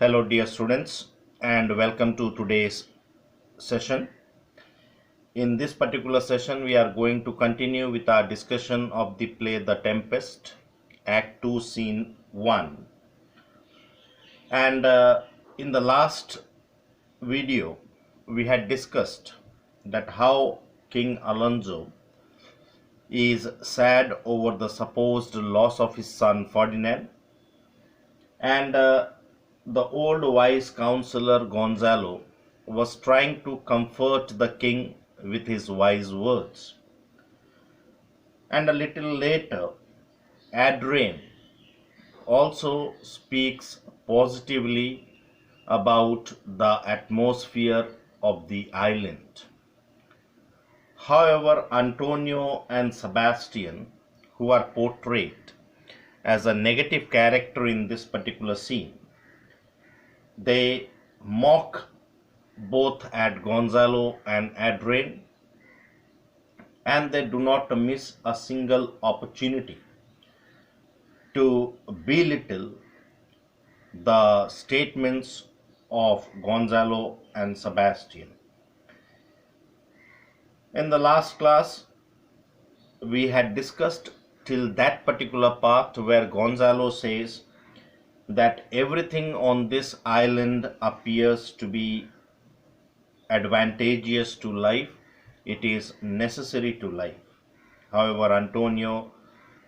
Hello, dear students, and welcome to today's session. In this particular session, we are going to continue with our discussion of the play The Tempest, Act 2, Scene 1. And in the last video, we had discussed that how King Alonso is sad over the supposed loss of his son Ferdinand, and the old wise counselor Gonzalo was trying to comfort the king with his wise words. And a little later, Adrian also speaks positively about the atmosphere of the island. However, Antonio and Sebastian, who are portrayed as a negative character in this particular scene, they mock both at Gonzalo and Adrian, and they do not miss a single opportunity to belittle the statements of Gonzalo and Sebastian. In the last class, we had discussed till that particular part where Gonzalo says that everything on this island appears to be advantageous to life, it is necessary to life. However, Antonio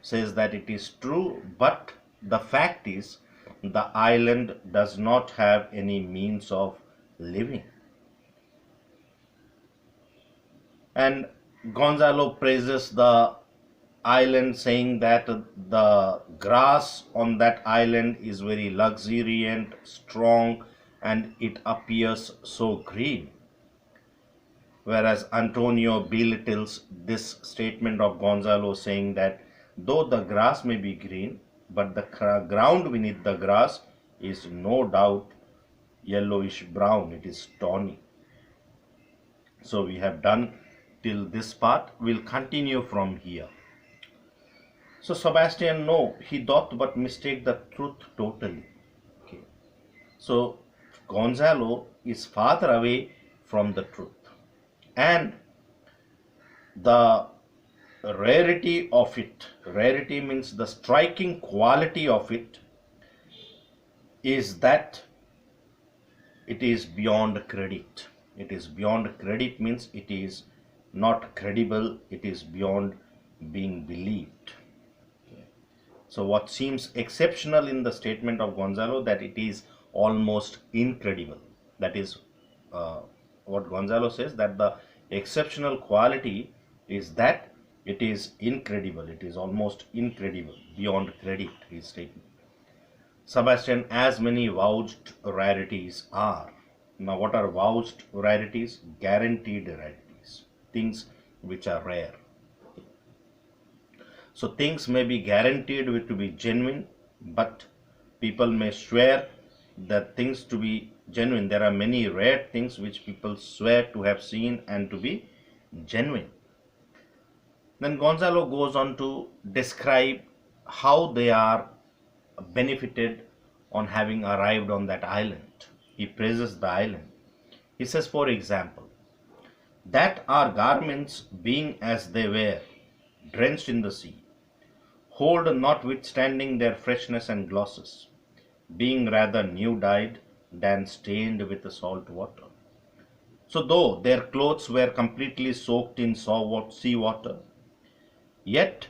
says that it is true, but the fact is the island does not have any means of living. And Gonzalo praises the island, saying that the grass on that island is very luxuriant, strong, and it appears so green. Whereas Antonio belittles this statement of Gonzalo, saying that though the grass may be green, but the ground beneath the grass is no doubt yellowish brown, it is tawny. So we have done till this part, we'll continue from here. So Sebastian, no, he doth but mistake the truth totally. Okay. So Gonzalo is farther away from the truth. And the rarity of it, rarity means the striking quality of it, is that it is beyond credit. It is beyond credit means it is not credible, it is beyond being believed. So what seems exceptional in the statement of Gonzalo, that it is almost incredible. That is what Gonzalo says, that the exceptional quality is that it is incredible, it is almost incredible, beyond credit, his statement. Sebastian, as many vouched rarities are. Now what are vouched rarities? Guaranteed rarities, things which are rare. So things may be guaranteed to be genuine, but people may swear that things to be genuine. There are many rare things which people swear to have seen and to be genuine. Then Gonzalo goes on to describe how they are benefited on having arrived on that island. He praises the island. He says, for example, that our garments, being as they were, drenched in the sea, hold notwithstanding their freshness and glosses, being rather new dyed than stained with the salt water. So though their clothes were completely soaked in sea water, yet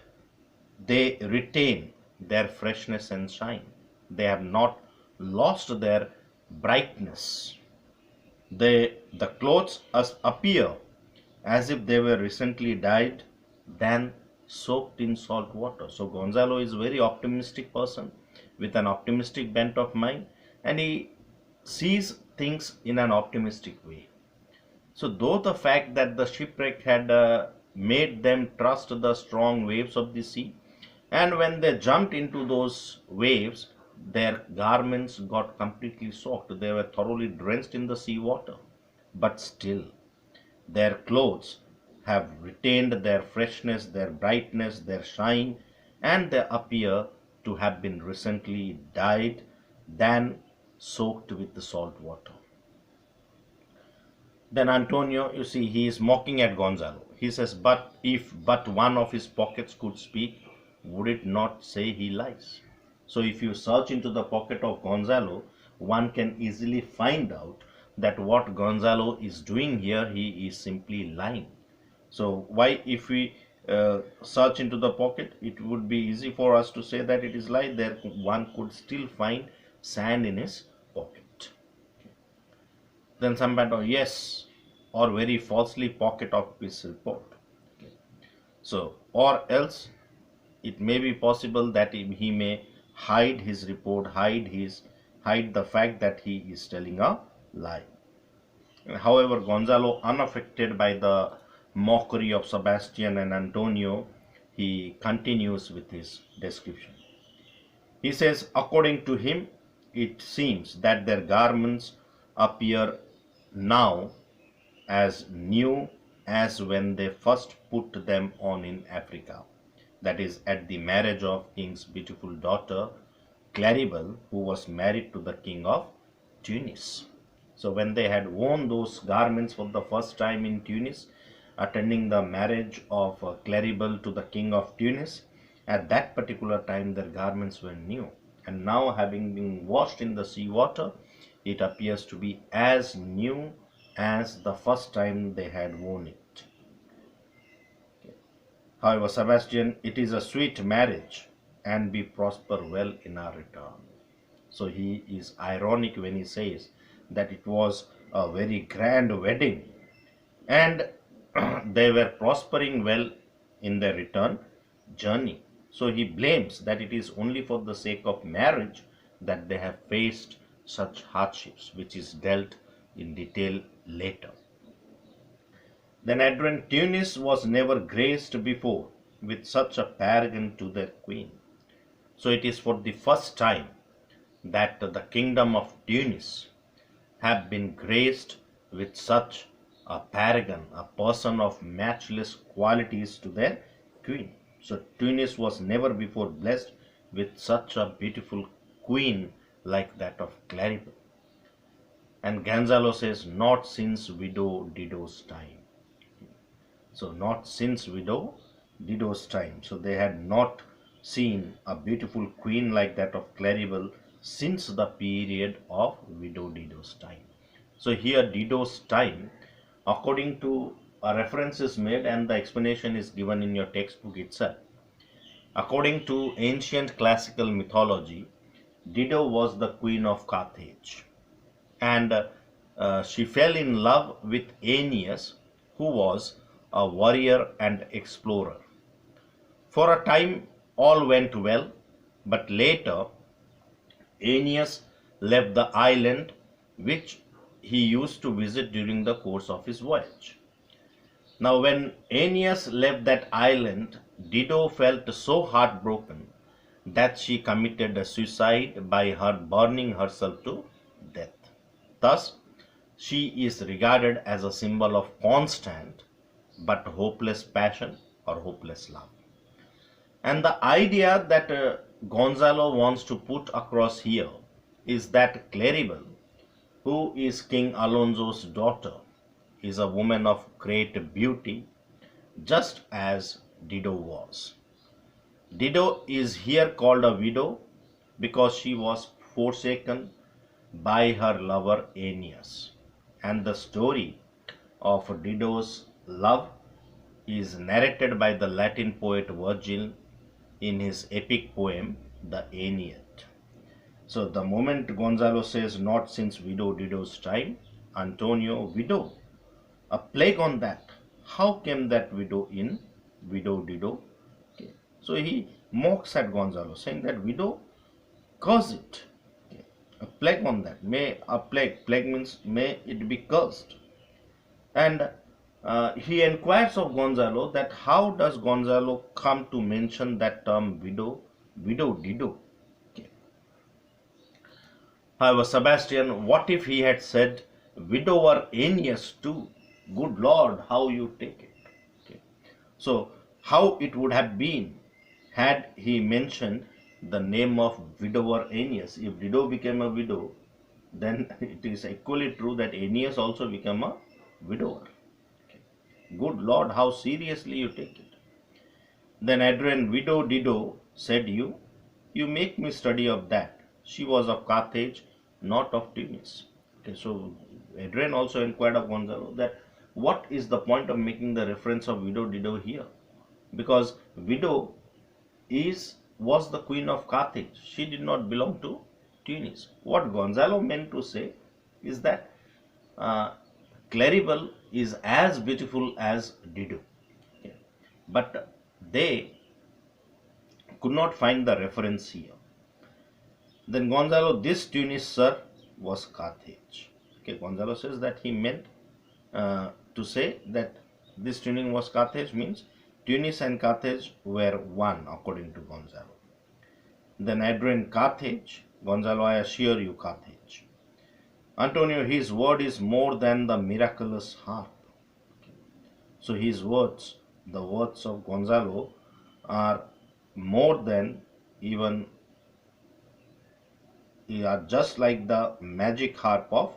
they retain their freshness and shine. They have not lost their brightness. The clothes appear as if they were recently dyed than soaked in salt water. So Gonzalo is a very optimistic person with an optimistic bent of mind, and he sees things in an optimistic way. So though the fact that the shipwreck had made them trust the strong waves of the sea, and when they jumped into those waves, their garments got completely soaked. They were thoroughly drenched in the sea water, but still their clothes have retained their freshness, their brightness, their shine, and they appear to have been recently dyed than soaked with the salt water. Then Antonio, you see, he is mocking at Gonzalo. He says, but if but one of his pockets could speak, would it not say he lies? So if you search into the pocket of Gonzalo, one can easily find out that what Gonzalo is doing here, he is simply lying. So why, if we search into the pocket, it would be easy for us to say that it is lie. There one could still find sand in his pocket. Then some bad, oh, yes, or very falsely pocket of his report. Okay. So, or else it may be possible that he may hide his report, hide the fact that he is telling a lie. However, Gonzalo, unaffected by the mockery of Sebastian and Antonio, he continues with his description. He says, according to him, it seems that their garments appear now as new as when they first put them on in Africa, that is, at the marriage of King's beautiful daughter Claribel, who was married to the King of Tunis. So when they had worn those garments for the first time in Tunis, attending the marriage of Claribel to the King of Tunis, at that particular time their garments were new, and now having been washed in the sea water, it appears to be as new as the first time they had worn it. However, Sebastian, it is a sweet marriage, and we prosper well in our return. So he is ironic when he says that it was a very grand wedding and they were prospering well in their return journey. So he blames that it is only for the sake of marriage that they have faced such hardships, which is dealt in detail later. Then Adrian, Tunis was never graced before with such a paragon to their queen. So it is for the first time that the kingdom of Tunis have been graced with such a paragon, a person of matchless qualities to their queen. So Tunis was never before blessed with such a beautiful queen like that of Claribel. And Gonzalo says, not since widow Dido's time. So not since widow Dido's time. So they had not seen a beautiful queen like that of Claribel since the period of widow Dido's time. So here Dido's time, according to a reference is made and the explanation is given in your textbook itself. According to ancient classical mythology, Dido was the queen of Carthage, and she fell in love with Aeneas, who was a warrior and explorer. For a time, all went well, but later Aeneas left the island which he used to visit during the course of his voyage. Now, when Aeneas left that island, Dido felt so heartbroken that she committed a suicide by her burning herself to death. Thus, she is regarded as a symbol of constant but hopeless passion or hopeless love. And the idea that Gonzalo wants to put across here is that Claribel, who is King Alonso's daughter, is a woman of great beauty, just as Dido was. Dido is here called a widow because she was forsaken by her lover Aeneas. And the story of Dido's love is narrated by the Latin poet Virgil in his epic poem, the Aeneid. So the moment Gonzalo says, not since widow Dido's time, Antonio, widow, a plague on that. How came that widow in widow Dido? Okay. So he mocks at Gonzalo, saying that widow, curse it. Okay. A plague on that. May a plague means may it be cursed. And he inquires of Gonzalo that how does Gonzalo come to mention that term widow Dido? Okay. However, Sebastian, what if he had said widower Aeneas too? Good Lord, how you take it. Okay. So, how it would have been had he mentioned the name of widower Aeneas. If Dido became a widow, then it is equally true that Aeneas also became a widower. Good Lord, how seriously you take it. Then Adrian, widow Dido, said you make me study of that. She was of Carthage, not of Tunis. Okay, so Adrian also inquired of Gonzalo that what is the point of making the reference of widow Dido here? Because widow is was the queen of Carthage. She did not belong to Tunis. What Gonzalo meant to say is that uh, Claribel is as beautiful as Dido. Okay. But they could not find the reference here. Then Gonzalo, this Tunis, sir, was Carthage. Okay, Gonzalo says that he meant to say that this Tunis was Carthage means Tunis and Carthage were one, according to Gonzalo. Then Adrian, Carthage. Gonzalo, I assure you, Carthage. Antonio, his word is more than the miraculous harp. So his words, the words of Gonzalo, are more than even are just like the magic harp of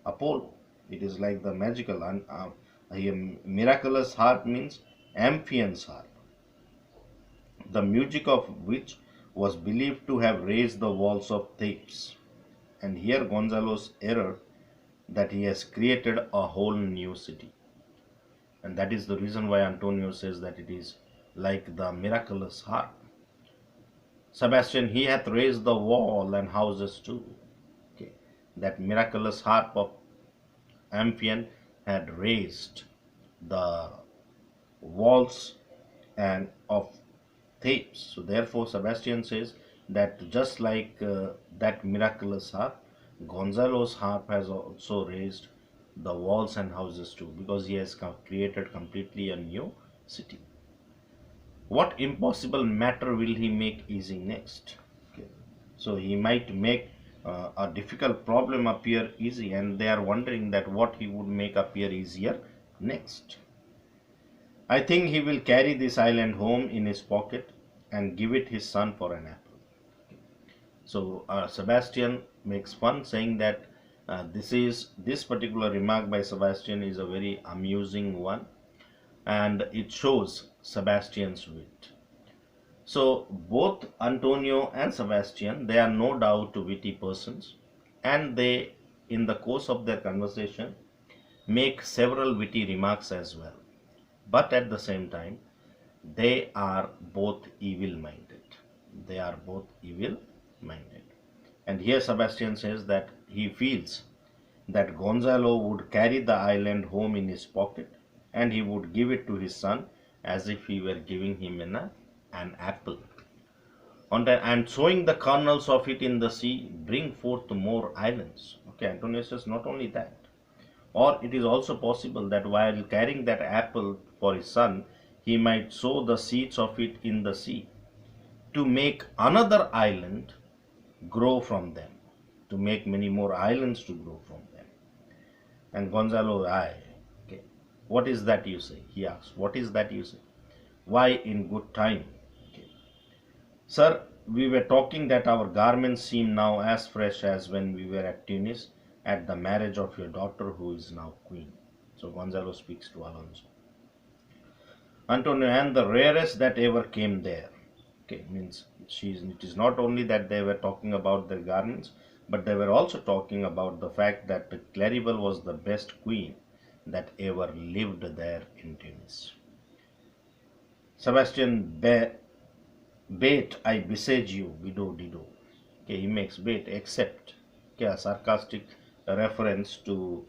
Apollo. It is like the magical and miraculous harp means Amphion's harp, the music of which was believed to have raised the walls of Thebes. And here Gonzalo's error that he has created a whole new city. And that is the reason why Antonio says that it is like the miraculous harp. Sebastian, he hath raised the wall and houses too. Okay. That miraculous harp of Amphion had raised the walls and of Thebes. So therefore Sebastian says that just like that miraculous harp, Gonzalo's harp has also raised the walls and houses too, because he has created completely a new city. What impossible matter will he make easy next? Okay. So he might make a difficult problem appear easy, and they are wondering that what he would make appear easier next. I think he will carry this island home in his pocket and give it his son for an apple. So Sebastian makes fun, saying that this particular remark by Sebastian is a very amusing one, and it shows Sebastian's wit. So both Antonio and Sebastian, they are no doubt witty persons, and they, in the course of their conversation, make several witty remarks as well. But at the same time, they are both evil-minded. They are both evil-minded. And here Sebastian says that he feels that Gonzalo would carry the island home in his pocket and he would give it to his son as if he were giving him an apple. And sowing the kernels of it in the sea, bring forth more islands. Okay, Antonio says not only that. Or it is also possible that while carrying that apple for his son, he might sow the seeds of it in the sea to make another island grow from them, to make many more islands to grow from them. And Gonzalo, okay, what is that you say? He asks, what is that you say? Why, in good time? Okay. Sir, we were talking that our garments seem now as fresh as when we were at Tunis at the marriage of your daughter who is now queen. So Gonzalo speaks to Alonso. Antonio, and the rarest that ever came there. Okay, means it is not only that they were talking about their garments, but they were also talking about the fact that Claribel was the best queen that ever lived there in Tunis. Sebastian, bait, I beseech you, widow Dido. Okay, he makes bait, except, okay, a sarcastic reference to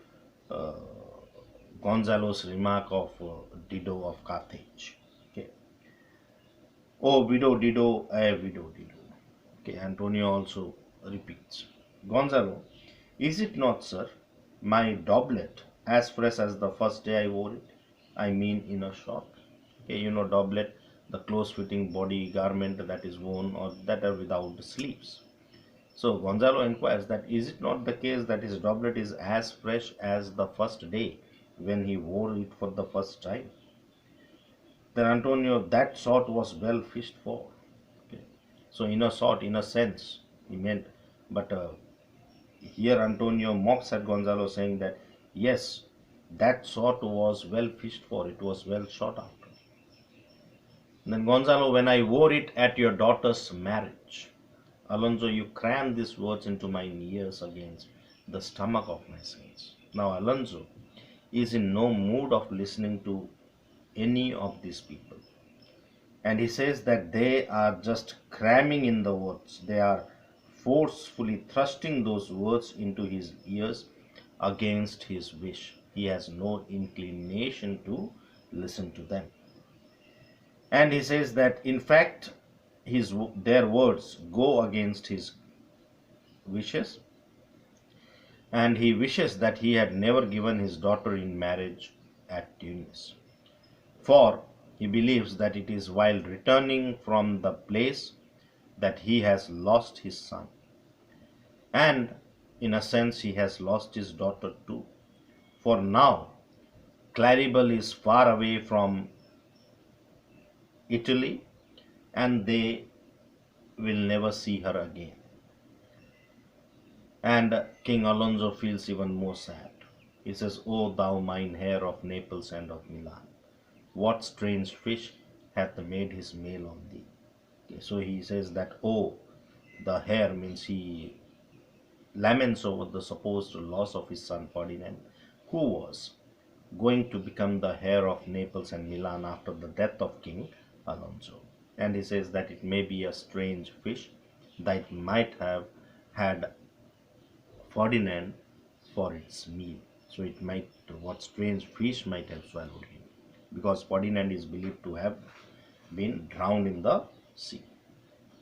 Gonzalo's remark of Dido of Carthage. Okay. Oh, widow Dido, widow Dido. Okay, Antonio also repeats. Gonzalo, is it not, sir, my doublet as fresh as the first day I wore it? I mean, in a short. Okay, you know, doublet, the close-fitting body garment that is worn or that are without sleeves. So Gonzalo inquires that is it not the case that his doublet is as fresh as the first day when he wore it for the first time? Then Antonio, that sort was well fished for. Okay. So in a sort, in a sense, he meant, but here Antonio mocks at Gonzalo, saying that yes, that shot was well fished for, it was well shot after. Then Gonzalo, when I wore it at your daughter's marriage. Alonso, you crammed these words into my ears against the stomach of my saints. Now Alonso is in no mood of listening to any of these people. And he says that they are just cramming in the words. They are forcefully thrusting those words into his ears against his wish. He has no inclination to listen to them. And he says that in fact their words go against his wishes, and he wishes that he had never given his daughter in marriage at Tunis. For he believes that it is while returning from the place that he has lost his son. And in a sense, he has lost his daughter too. For now, Claribel is far away from Italy, and they will never see her again. And King Alonso feels even more sad. He says, O thou mine heir of Naples and of Milan, what strange fish hath made his meal on thee? Okay, so he says that, oh, the heir means he laments over the supposed loss of his son Ferdinand, who was going to become the heir of Naples and Milan after the death of King Alonso. And he says that it may be a strange fish that might have had Ferdinand for its meal. So it might, what strange fish might have swallowed him, because Ferdinand is believed to have been drowned in the sea.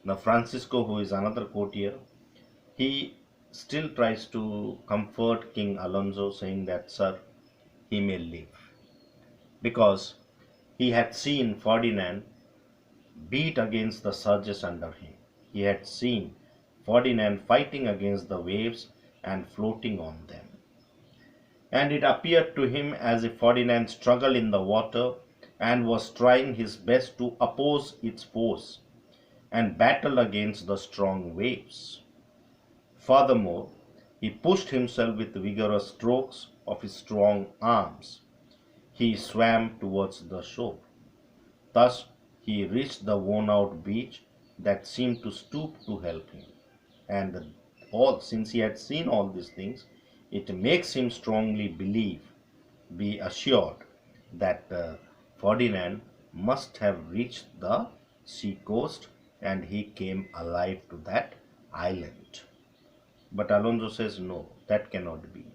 Now Francisco, who is another courtier, he still tries to comfort King Alonso, saying that, sir, he may live, because he had seen Ferdinand beat against the surges under him. He had seen Ferdinand fighting against the waves and floating on them. And it appeared to him as if Ferdinand struggled in the water and was trying his best to oppose its force and battle against the strong waves. Furthermore, he pushed himself with vigorous strokes of his strong arms. He swam towards the shore. Thus he reached the worn-out beach that seemed to stoop to help him. And since he had seen all these things, it makes him strongly be assured that Ferdinand must have reached the sea coast and he came alive to that island. But Alonso says, no, that cannot be.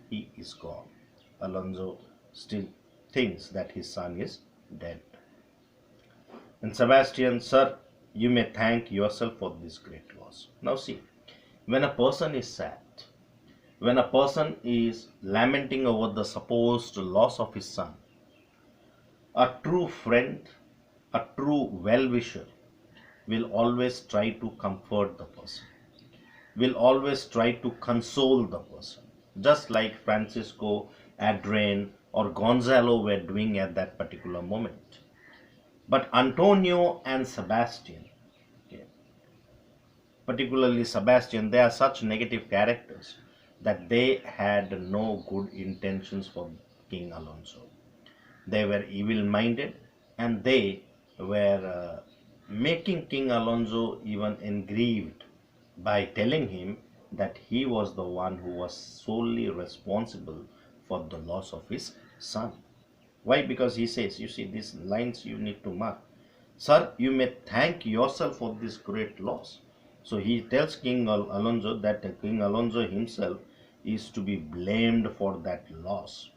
He is gone. Alonso still thinks that his son is dead. And Sebastian, sir, you may thank yourself for this great loss. Now see, when a person is sad, when a person is lamenting over the supposed loss of his son, a true friend, a true well-wisher will always try to comfort the person, will always try to console the person, just like Francisco, Adrian, or Gonzalo were doing at that particular moment. But Antonio and Sebastian, okay, particularly Sebastian, they are such negative characters that they had no good intentions for King Alonso. They were evil-minded, and they were making King Alonso even aggrieved by telling him that he was the one who was solely responsible for the loss of his son. Why? Because he says, you see, these lines you need to mark. Sir, you may thank yourself for this great loss. So he tells King Alonso that King Alonso himself is to be blamed for that loss.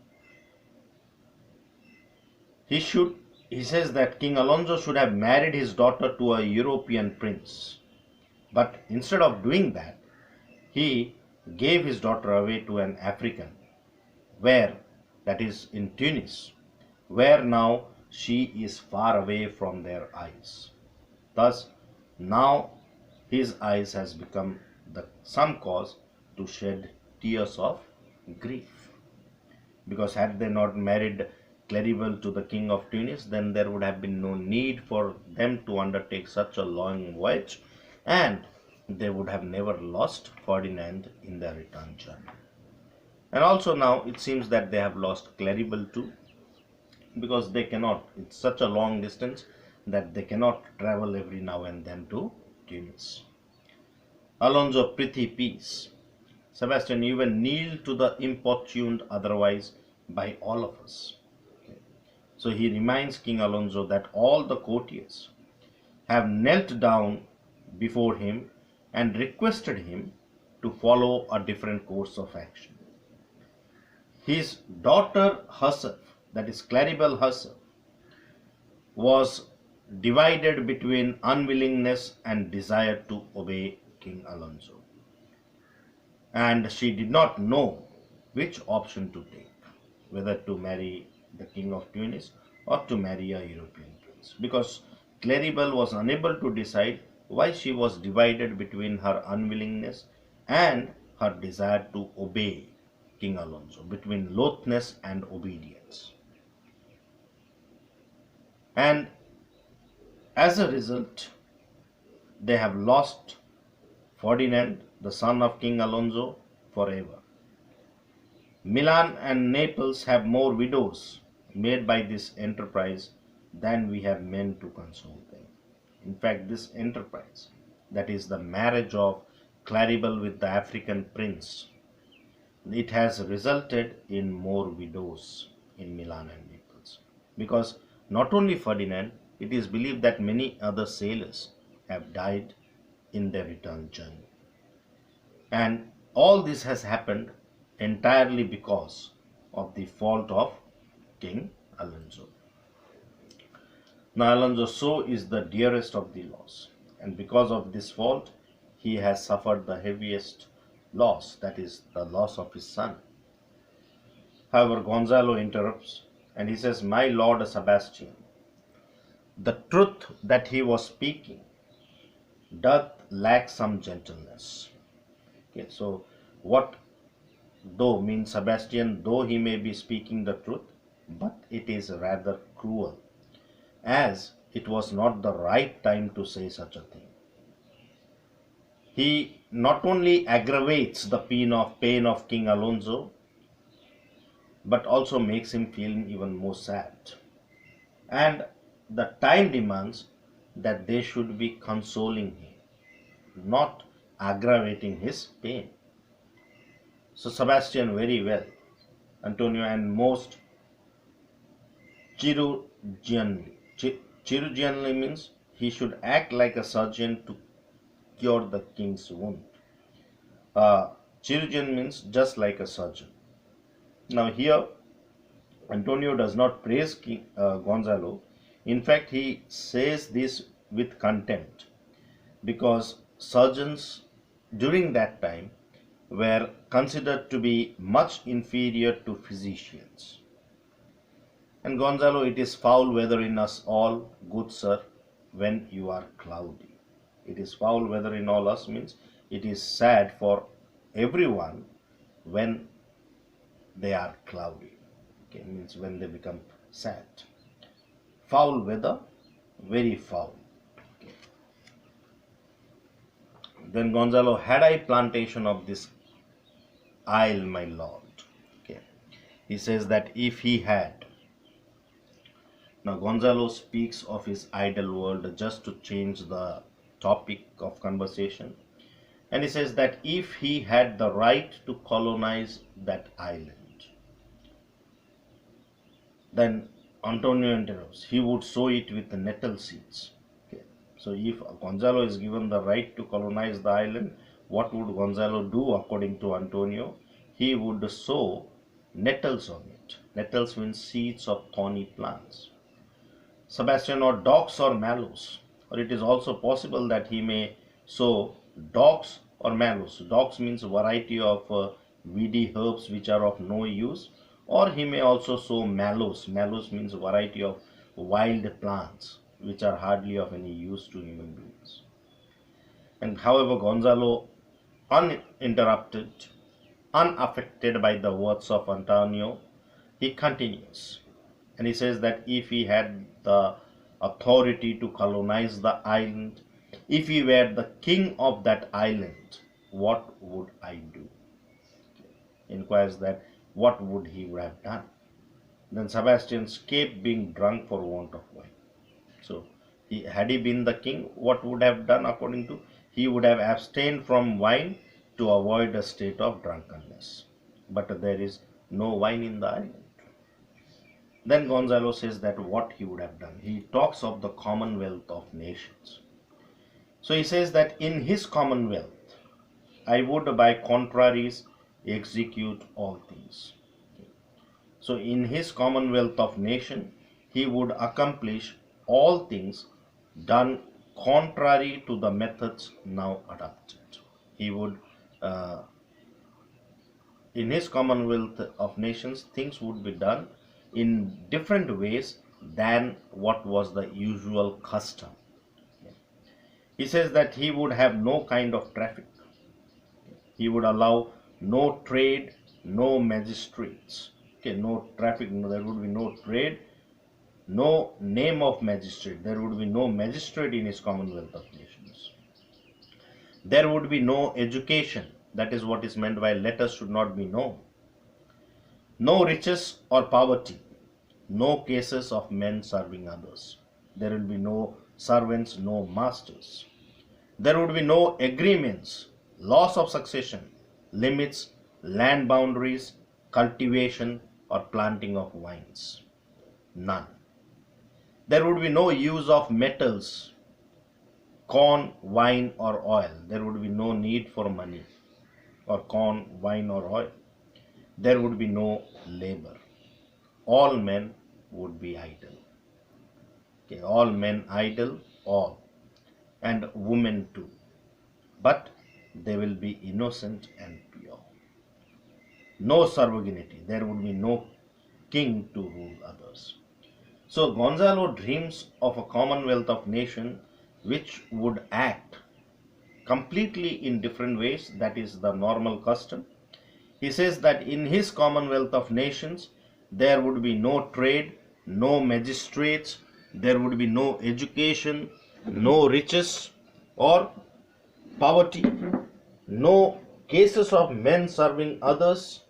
He says that King Alonso should have married his daughter to a European prince. But instead of doing that, he gave his daughter away to an African, that is in Tunis, where now she is far away from their eyes. Thus, now his eyes has become some cause to shed tears of grief. Because had they not married Claribel to the king of Tunis, then there would have been no need for them to undertake such a long voyage, and they would have never lost Ferdinand in their return journey. And also now it seems that they have lost Claribel too, because they cannot, it's such a long distance that they cannot travel every now and then to Tunis. Alonso, prithee peace. Sebastian, you will kneel to the importuned otherwise by all of us. Okay. So he reminds King Alonso that all the courtiers have knelt down before him and requested him to follow a different course of action. His daughter herself, that is Claribel herself, was divided between unwillingness and desire to obey King Alonso. And she did not know which option to take, whether to marry the King of Tunis or to marry a European prince, because Claribel was unable to decide why she was divided between her unwillingness and her desire to obey King Alonso, between lothness and obedience. And as a result, they have lost Ferdinand, the son of King Alonso, forever. Milan and Naples have more widows made by this enterprise than we have men to console them. In fact, this enterprise, that is the marriage of Claribel with the African prince, it has resulted in more widows in Milan and Naples. Because not only Ferdinand, it is believed that many other sailors have died in their return journey. And all this has happened entirely because of the fault of King Alonso. Now Alonso so is the dearest of the laws, and because of this fault, he has suffered the heaviest loss, that is the loss of his son. However, Gonzalo interrupts and he says, "My Lord Sebastian, the truth that he was speaking doth lack some gentleness." Okay, so what though means Sebastian, though he may be speaking the truth, but it is rather cruel, as it was not the right time to say such a thing. He not only aggravates the pain of King Alonso, but also makes him feel even more sad. And the time demands that they should be consoling him, not aggravating his pain. So Sebastian very well, Antonio, and most chirurgianly. Chirurgianly means he should act like a surgeon to cure the king's wound. Chirurgian means just like a surgeon. Now here, Antonio does not praise Gonzalo. In fact, he says this with contempt, because surgeons during that time were considered to be much inferior to physicians. And Gonzalo, it is foul weather in us all, good sir, when you are cloudy. It is foul weather in all us means it is sad for everyone when they are cloudy. Okay, means when they become sad. Foul weather, very foul. Okay. Then Gonzalo, had I plantation of this isle, my lord. Okay. He says that if he had. Now Gonzalo speaks of his idle world just to change the topic of conversation. And he says that if he had the right to colonize that island, then Antonio interrupts, he would sow it with the nettle seeds. Okay. So if Gonzalo is given the right to colonize the island, what would Gonzalo do according to Antonio? He would sow nettles on it. Nettles means seeds of thorny plants. Sebastian, or docks or mallows, or it is also possible that he may sow docks or mallows. Docks means variety of weedy herbs which are of no use, or he may also sow mallows. Mallows means variety of wild plants which are hardly of any use to human beings. And however, Gonzalo, uninterrupted, unaffected by the words of Antonio, he continues. And he says that if he had the authority to colonize the island, If he were the king of that island, what would I do? Inquires that what would he have done? Then Sebastian escaped being drunk for want of wine. So, had he been the king, what would have done according to? He would have abstained from wine to avoid a state of drunkenness. But there is no wine in the island. Then Gonzalo says that what he would have done. He talks of the commonwealth of nations. So he says that in his commonwealth, I would by contraries execute all things. So in his commonwealth of nation, he would accomplish all things done contrary to the methods now adopted. He would, in his commonwealth of nations, things would be done in different ways than what was the usual custom. He says that he would have no kind of traffic. He would allow no trade, no magistrates. Okay, no traffic, there would be no trade, no name of magistrate. There would be no magistrate in his commonwealth of nations. There would be no education. That is what is meant by letters should not be known. No riches or poverty. No cases of men serving others. There will be no servants, no masters. There would be no agreements, laws of succession, limits, land boundaries, cultivation or planting of vines. None. There would be no use of metals, corn, wine or oil. There would be no need for money or corn, wine or oil. There would be no labor. All men would be idle. Okay, all men idle, all. And women too. But they will be innocent and pure. No sovereignty. There would be no king to rule others. So Gonzalo dreams of a commonwealth of nations which would act completely in different ways. That is the normal custom. He says that in his commonwealth of nations, there would be no trade, no magistrates, there would be no education, no riches or poverty, no cases of men serving others,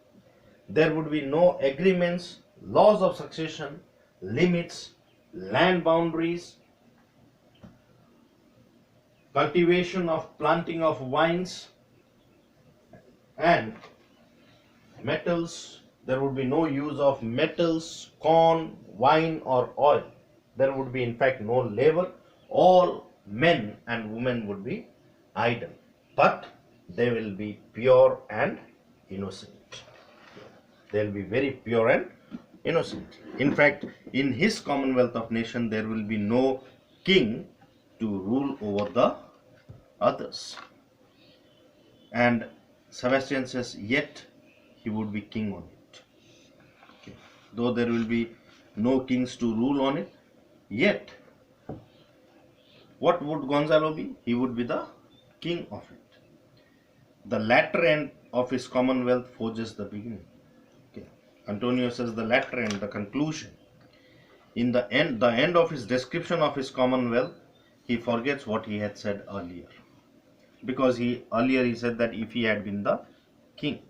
there would be no agreements, laws of succession, limits, land boundaries, cultivation of planting of vines and metals. There would be no use of metals, corn, wine or oil. There would be in fact no labor. All men and women would be idle, but they will be pure and innocent. They will be very pure and innocent. In fact, in his commonwealth of nations, there will be no king to rule over the others. And Sebastian says, yet he would be king on it. Okay. Though there will be no kings to rule on it, yet what would Gonzalo be? He would be the king of it. The latter end of his commonwealth forges the beginning. Okay. Antonio says the latter end, the conclusion. In the end of his description of his commonwealth, he forgets what he had said earlier. Because earlier he said that if he had been the king.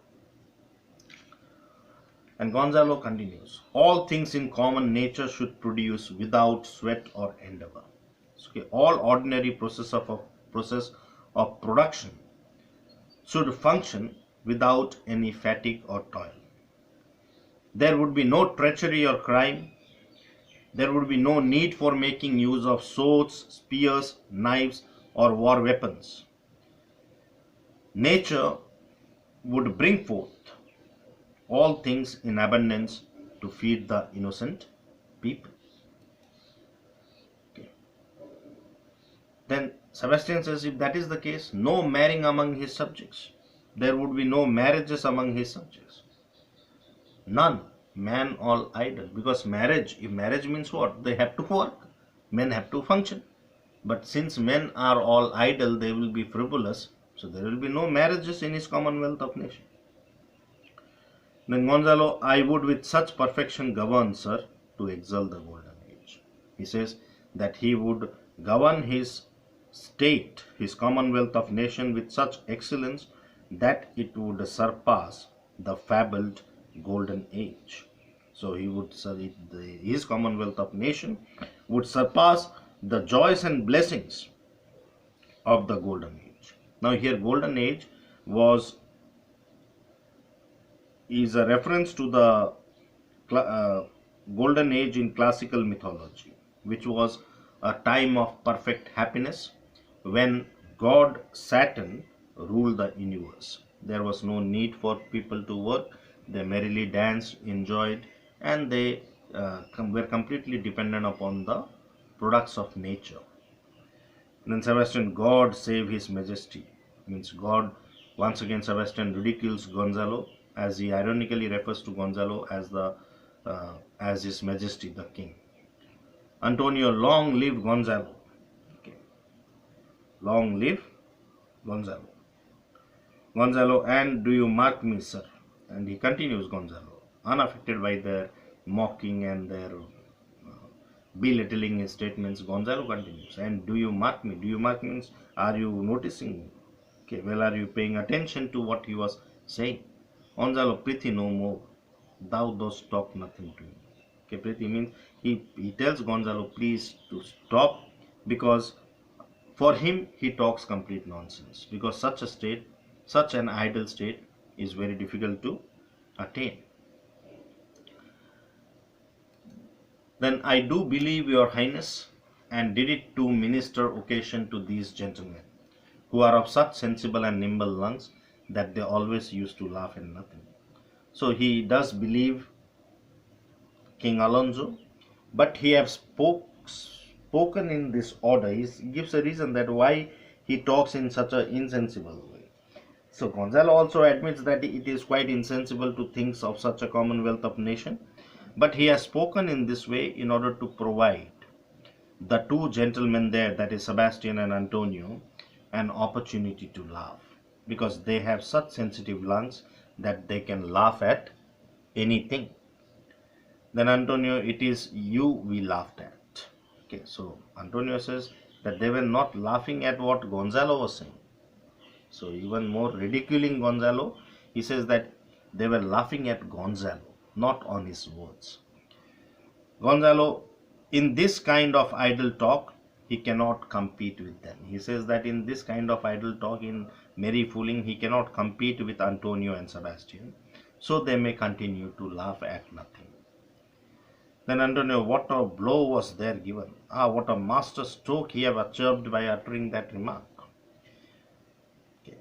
And Gonzalo continues, all things in common nature should produce without sweat or endeavor. Okay, all ordinary process of production should function without any fatigue or toil. There would be no treachery or crime. There would be no need for making use of swords, spears, knives, or war weapons. Nature would bring forth all things in abundance to feed the innocent people. Okay. Then Sebastian says, if that is the case, no marrying among his subjects. There would be no marriages among his subjects. None. Man all idle. Because if marriage means what? They have to work. Men have to function. But since men are all idle, they will be frivolous. So there will be no marriages in his commonwealth of nations. Then Gonzalo, I would with such perfection govern, sir, to excel the golden age. He says that he would govern his state, his commonwealth of nation, with such excellence that it would surpass the fabled golden age. So he would his commonwealth of nation would surpass the joys and blessings of the golden age. Now here golden age was is a reference to the golden age in classical mythology, which was a time of perfect happiness when God Saturn ruled the universe. There was no need for people to work. They merrily danced, enjoyed, and they were completely dependent upon the products of nature. And then Sebastian, God save his majesty, means God. Once again, Sebastian ridicules Gonzalo as he ironically refers to Gonzalo as his majesty, the king. Antonio, long live Gonzalo. Okay. Long live Gonzalo. Gonzalo, and do you mark me, sir? And he continues, Gonzalo, unaffected by their mocking and their belittling his statements. Gonzalo continues, and do you mark me? Do you mark means, are you noticing me? Okay, well, are you paying attention to what he was saying? Gonzalo, Prithi no more. Thou dost talk nothing to me. Okay, Prithi means he tells Gonzalo, please to stop, because for him he talks complete nonsense, because such a state, such an idle state is very difficult to attain. Then I do believe your highness, and did it to minister occasion to these gentlemen, who are of such sensible and nimble lungs that they always used to laugh at nothing. So he does believe King Alonso, but he has spoken in this order. He gives a reason that why he talks in such an insensible way. So Gonzalo also admits that it is quite insensible to think of such a commonwealth of nation, but he has spoken in this way in order to provide the two gentlemen there, that is Sebastian and Antonio, an opportunity to laugh, because they have such sensitive lungs that they can laugh at anything. Then Antonio, it is you we laughed at. Okay, so Antonio says that they were not laughing at what Gonzalo was saying. So even more ridiculing Gonzalo, he says that they were laughing at Gonzalo, not on his words. Gonzalo, in this kind of idle talk, he cannot compete with them. He says that in this kind of idle talk, in merry fooling, he cannot compete with Antonio and Sebastian. So they may continue to laugh at nothing. Then Antonio, what a blow was there given. Ah, what a master stroke he have achieved by uttering that remark. Okay.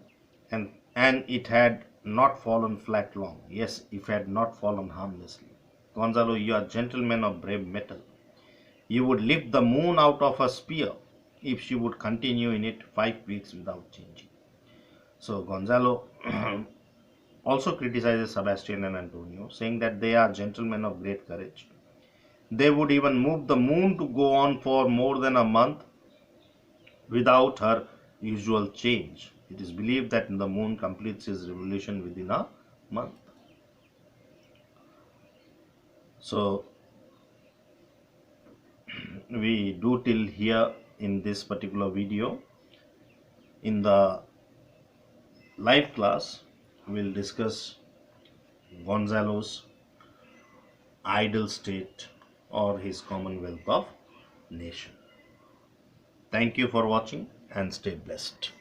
And it had not fallen flat long. Yes, it had not fallen harmlessly. Gonzalo, you are gentlemen of brave metal. You would lift the moon out of a spear if she would continue in it 5 weeks without changing. So Gonzalo also criticizes Sebastian and Antonio, saying that they are gentlemen of great courage. They would even move the moon to go on for more than a month without her usual change. It is believed that the moon completes its revolution within a month. So we do till here in this particular video. In the live class, we'll discuss Gonzalo's idle state or his commonwealth of nation. Thank you for watching and stay blessed.